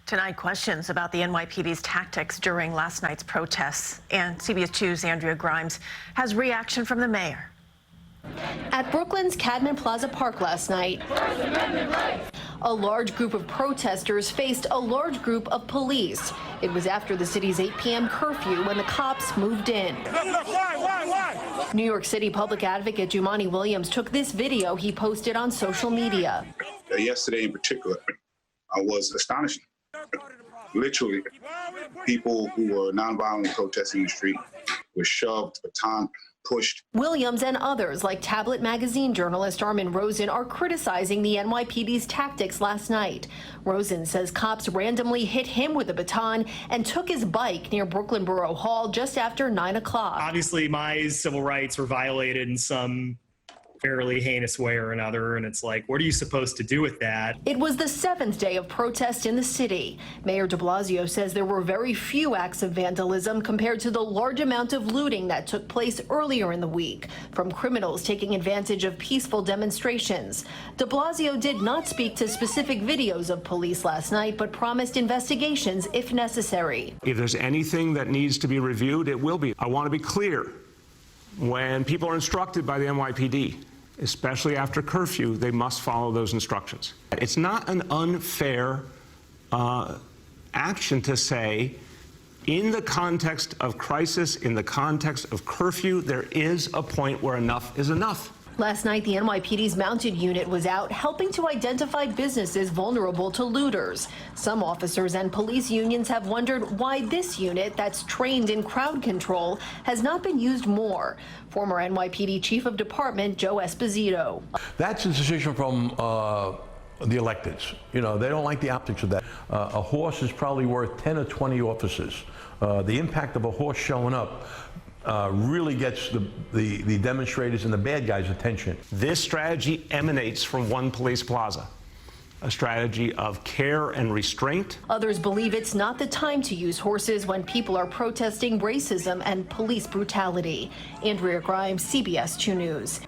Tonight, questions about the NYPD's tactics during last night's protests. And CBS 2's Andrea Grymes has reaction from the mayor. At Brooklyn's Cadman Plaza Park last night, a large group of protesters faced a large group of police. It was after the city's 8 p.m. curfew when the cops moved in. Why? New York City public advocate Jumaane Williams took this video he posted on social media. Yesterday in particular, I was astonished. Literally, people who were nonviolently protesting in the street were shoved, baton pushed. Williams and others, like Tablet magazine journalist Armin Rosen, are criticizing the NYPD's tactics last night. Rosen says cops randomly hit him with a baton and took his bike near Brooklyn Borough Hall just after 9 o'clock. Obviously, my civil rights were violated in some fairly heinous way or another, and it's like, what are you supposed to do with that? It was the 7th day of protest in the city. Mayor de Blasio says there were very few acts of vandalism compared to the large amount of looting that took place earlier in the week from criminals taking advantage of peaceful demonstrations. De Blasio did not speak to specific videos of police last night, but promised investigations if necessary. If there's anything that needs to be reviewed, it will be. I want to be clear. When people are instructed by the NYPD, especially after curfew, they must follow those instructions. It's not an unfair action to say, in the context of crisis, in the context of curfew, there is a point where enough is enough. Last night, the NYPD's mounted unit was out helping to identify businesses vulnerable to looters. Some officers and police unions have wondered why this unit that's trained in crowd control has not been used more. Former NYPD Chief of Department Joe Esposito. That's a decision from the electeds. You know, they don't like the optics of that. A horse is probably worth 10 or 20 officers. The impact of a horse showing up really gets the demonstrators and the bad guys' attention. This strategy emanates from One Police Plaza, a strategy of care and restraint. Others believe it's not the time to use horses when people are protesting racism and police brutality. Andrea Grymes, CBS 2 News.